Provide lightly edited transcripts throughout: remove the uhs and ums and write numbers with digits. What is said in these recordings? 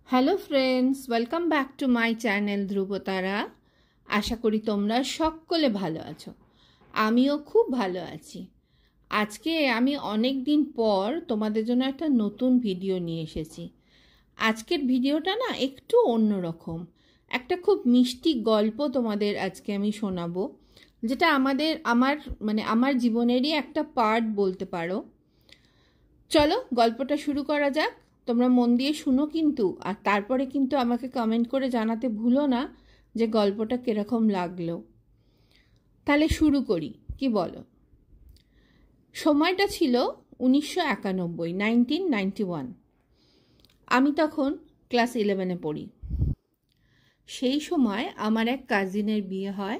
Hello friends, welcome back to my channel Dhrubatara. আশা করি তোমরা সকলে ভালো আছো। আমিও খুব ভালো আছি। আজকে আমি অনেক দিন পর তোমাদের জন্য একটা নতুন ভিডিও নিয়ে এসেছি। আজকের ভিডিওটা না একটু অন্যরকম, একটা খুব মিষ্টি গল্প তোমাদের আজকে আমি শোনাবো, যেটা আমার জীবনেরই একটা পার্ট বলতে পারো। চলো গল্পটা শুরু করা যাক। তোমরা মন দিয়ে শুনো কিন্তু, আর তারপরে কিন্তু আমাকে কমেন্ট করে জানাতে ভুলো না যে গল্পটা কিরকম লাগলো। তাহলে শুরু করি, কি বলো? সময়টা ছিল 1991। আমি তখন ক্লাস 11-এ পড়ি। সেই সময় আমার এক কাজিনের বিয়ে হয়।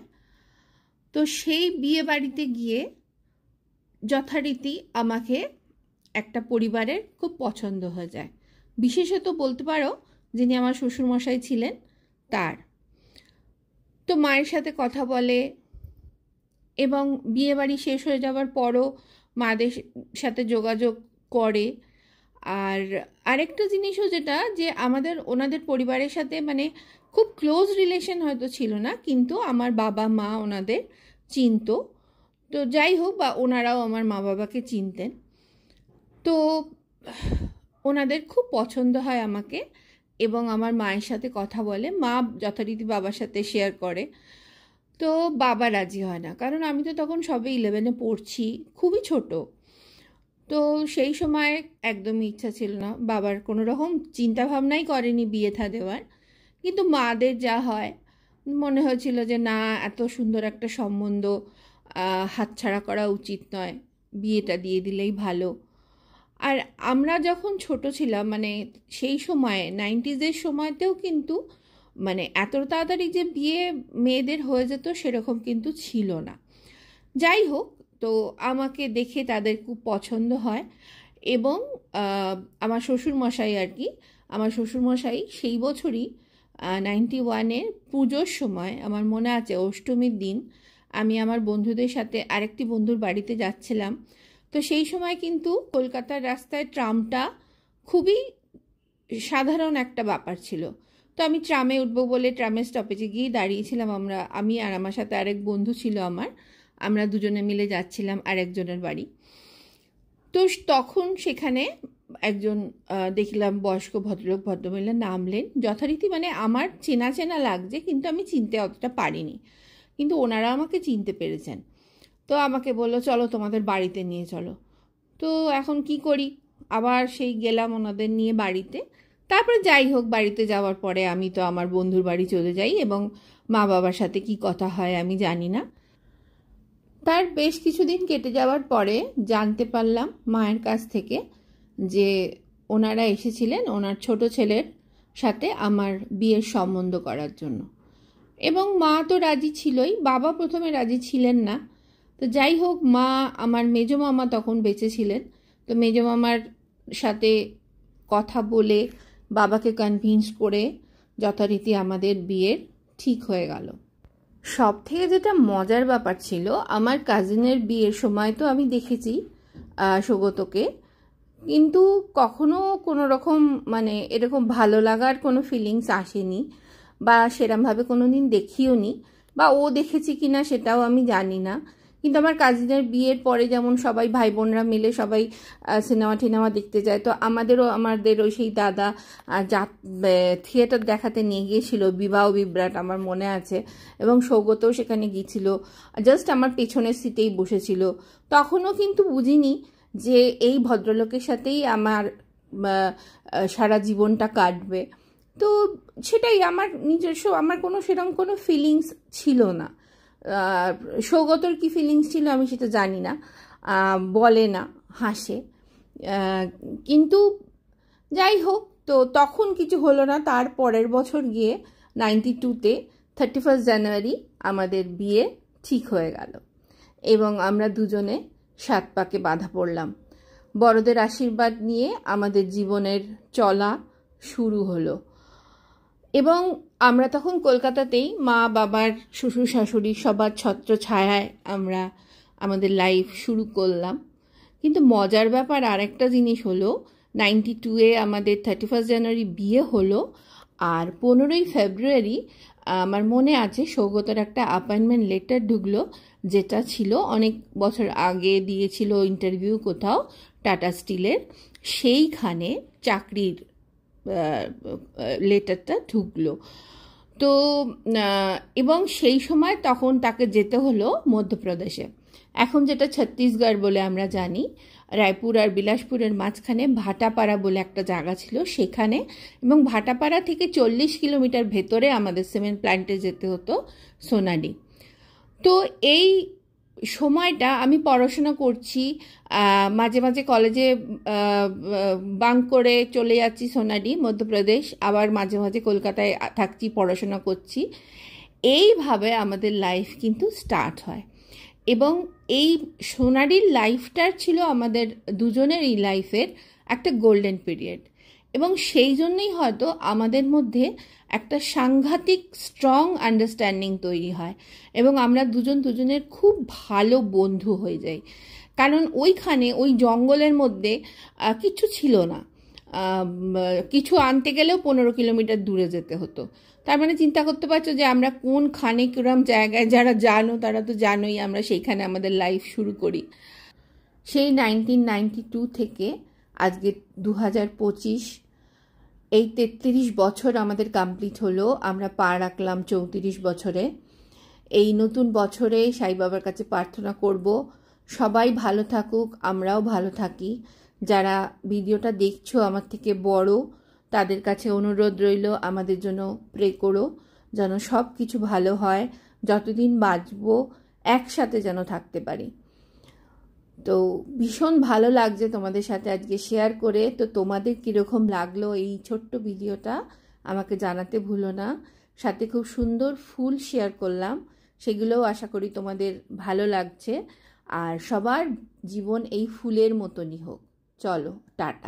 তো সেই বিয়ে বাড়িতে গিয়ে যথারীতি আমাকে একটা পরিবারের খুব পছন্দ হয়ে যায়, বিশেষত বলতে পারো যিনি আমার শ্বশুরমশাই ছিলেন তার। তো মায়ের সাথে কথা বলে এবং বিয়ে বাড়ি শেষ হয়ে যাওয়ার পরও মাদের সাথে যোগাযোগ করে। আর আরেকটা জিনিসও যেটা, যে ওনাদের পরিবারের সাথে খুব ক্লোজ রিলেশন হয়তো ছিল না, কিন্তু আমার বাবা মা ওনাদের চিনতো। তো যাই হোক, বা ওনারাও আমার মা বাবাকে চিনতেন। তো ওনাদের খুব পছন্দ হয় আমাকে, এবং আমার মায়ের সাথে কথা বলে। মা যথারীতি বাবার সাথে শেয়ার করে। তো বাবা রাজি হয় না, কারণ আমি তো তখন সবে 11-এ পড়ছি, খুবই ছোট। তো সেই সময় একদমই ইচ্ছা ছিল না, বাবার কোনো রকম চিন্তাভাবনাই করেনি বিয়ে থা দেওয়ার। কিন্তু মাদের যা হয়, মনে হয়েছিল যে না, এত সুন্দর একটা সম্বন্ধ হাতছাড়া করা উচিত নয়, বিয়েটা দিয়ে দিলেই ভালো। আর আমরা যখন ছোট ছিলাম, সেই সময়ে 90s-এর সময়তেও কিন্তু এত তাড়াতাড়ি যে বিয়ে মেয়েদের হয়ে যেত সেরকম কিন্তু ছিল না। যাই হোক, তো আমাকে দেখে তাদের খুব পছন্দ হয়। এবং আমার শ্বশুরমশাই সেই বছরই 91-এর পুজোর সময়, আমার মনে আছে অষ্টমীর দিন, আমি আমার বন্ধুদের সাথে আরেকটি বন্ধুর বাড়িতে যাচ্ছিলাম। তো সেই সময় কিন্তু কলকাতার রাস্তায় ট্রামটা খুবই সাধারণ একটা ব্যাপার ছিল। তো আমি ট্রামে উঠবো বলে ট্রামের স্টপেজে গিয়ে দাঁড়িয়েছিলাম। আমি আর আমার সাথে আরেক বন্ধু ছিল আমরা দুজনে মিলে যাচ্ছিলাম আরেকজনের বাড়ি। তো তখন সেখানে একজন দেখলাম বয়স্ক ভদ্রমহিলা নামলেন। যথারীতি আমার চেনা চেনা লাগছে, কিন্তু আমি চিনতে অতটা পারিনি, কিন্তু ওনারা আমাকে চিনতে পেরেছেন। তো আমাকে বললো চলো তোমাদের বাড়িতে নিয়ে চলো। তো এখন কি করি, আবার সেই গেলাম ওনাদের নিয়ে বাড়িতে। তারপরে যাই হোক, বাড়িতে যাওয়ার পরে আমি তো আমার বন্ধুর বাড়ি চলে যাই, এবং মা বাবার সাথে কি কথা হয় আমি জানি না। তার বেশ কিছুদিন কেটে যাওয়ার পরে জানতে পারলাম মায়ের কাছ থেকে যে ওনারা এসেছিলেন ওনার ছোট ছেলের সাথে আমার বিয়ের সম্বন্ধ করার জন্য। এবং মা তো রাজি ছিলই, বাবা প্রথমে রাজি ছিলেন না। তো যাই হোক, আমার মেজো মামা তখন বেঁচে ছিলেন। তো মেজো মামার সাথে কথা বলে বাবাকে কনভিন্স করে যথারীতি আমাদের বিয়ের ঠিক হয়ে গেল। সব থেকে যেটা মজার ব্যাপার ছিল, আমার কাজিনের বিয়ের সময় তো আমি দেখেছি সৌগতকে, কিন্তু কখনো কোনো রকম এরকম ভালো লাগার কোনো ফিলিংস আসেনি, বা সেরমভাবে কোনো দিন দেখিও নি, বা ও দেখেছি কিনা সেটাও আমি জানি না। কিন্তু আমার কাজিনের বিয়ের পরে যেমন সবাই ভাই বোনরা মিলে সবাই সিনেমা দেখতে যায়, তো আমাদের ওই সেই দাদা থিয়েটার দেখাতে নিয়ে গিয়েছিল বিবাহ বিভ্রাট, আমার মনে আছে। এবং সৌগতও সেখানে গিয়েছিল, জাস্ট আমার পেছনের সিটেই বসেছিল। তখনও কিন্তু বুঝিনি যে এই ভদ্রলোকের সাথেই আমার সারা জীবনটা কাটবে। তো সেটাই আমার নিজস্ব, আমার সেরকম কোনো ফিলিংস ছিল না। সৌগতর কি ফিলিংস ছিল আমি সেটা জানি না, বলে না, হাসে। কিন্তু যাই হোক, তো তখন কিছু হলো না। তার পরের বছর গিয়ে 92-তে 31 জানুয়ারি আমাদের বিয়ে ঠিক হয়ে গেল, এবং আমরা দুজনে 7 পাকে বাঁধা পড়লাম। বড়দের আশীর্বাদ নিয়ে আমাদের জীবনের চলা শুরু হলো। এবং আমরা তখন কলকাতাতেই মা বাবার শ্বশুর শাশুড়ি সবার ছত্র ছায়ায় আমরা আমাদের লাইফ শুরু করলাম। কিন্তু মজার ব্যাপার আরেকটা জিনিস হলো, 92-এ আমাদের 31 জানুয়ারি বিয়ে হলো, আর 15ই ফেব্রুয়ারি আমার মনে আছে সৌগতর একটা অ্যাপয়েন্টমেন্ট লেটার ঢুকলো, যেটা ছিল অনেক বছর আগে দিয়েছিল ইন্টারভিউ কোথাও টাটা স্টিলের, সেইখানে চাকরির লেটারটা ঢুকলো। তো এবং সেই সময় তখন তাকে যেতে হলো মধ্যপ্রদেশে, এখন যেটা ছত্তিশগড় বলে আমরা জানি। রায়পুর আর বিলাসপুরের মাঝখানে ভাটাপাড়া বলে একটা জায়গা ছিল সেখানে, এবং ভাটাপাড়া থেকে 40 কিলোমিটার ভেতরে আমাদের সিমেন্ট প্ল্যান্টে যেতে হতো সোনালি। তো এই সময়টা আমি পড়াশোনা করছি, মাঝে মাঝে কলেজে বাঙ্ক করে চলে যাচ্ছি সোনালি মধ্যপ্রদেশ, আবার মাঝে মাঝে কলকাতায় থাকছি, পড়াশোনা করছি। এইভাবে আমাদের লাইফ কিন্তু স্টার্ট হয়, এবং এই সোনালির লাইফটার ছিল আমাদের দুজনের এই লাইফের একটা গোল্ডেন পিরিয়ড, এবং সেই জন্যই হয়তো আমাদের মধ্যে একটা সাংঘাতিক স্ট্রং আন্ডারস্ট্যান্ডিং তৈরি হয়, এবং আমরা দুজন দুজনের খুব ভালো বন্ধু হয়ে যাই। কারণ ওইখানে ওই জঙ্গলের মধ্যে কিছু ছিল না, কিছু আনতে গেলেও 15 কিলোমিটার দূরে যেতে হতো। তার মানে চিন্তা করতে পারছো যে আমরা কোনখানে কিরম জায়গায়, যারা জানো তারা তো জানোই, আমরা সেইখানে আমাদের লাইফ শুরু করি। সেই 1992 থেকে আজকে 2025, এই 33 বছর আমাদের কমপ্লিট হলো, আমরা পা রাখলাম 34 বছরে। এই নতুন বছরে সাই বাবার কাছে প্রার্থনা করব সবাই ভালো থাকুক, আমরাও ভালো থাকি। যারা ভিডিওটা দেখছো আমার থেকে বড়, তাদের কাছে অনুরোধ রইল আমাদের জন্য প্রে করো, যেন সব কিছু ভালো হয়, যতদিন বাঁচবো একসাথে যেন থাকতে পারি। তো ভীষণ ভালো লাগছে তোমাদের সাথে আজকে শেয়ার করে। তো তোমাদের কীরকম লাগলো এই ছোট্ট ভিডিওটা আমাকে জানাতে ভুলো না। সাথে খুব সুন্দর ফুল শেয়ার করলাম, সেগুলোও আশা করি তোমাদের ভালো লাগছে। আর সবার জীবন এই ফুলের মতনই হোক। চলো, টাটা।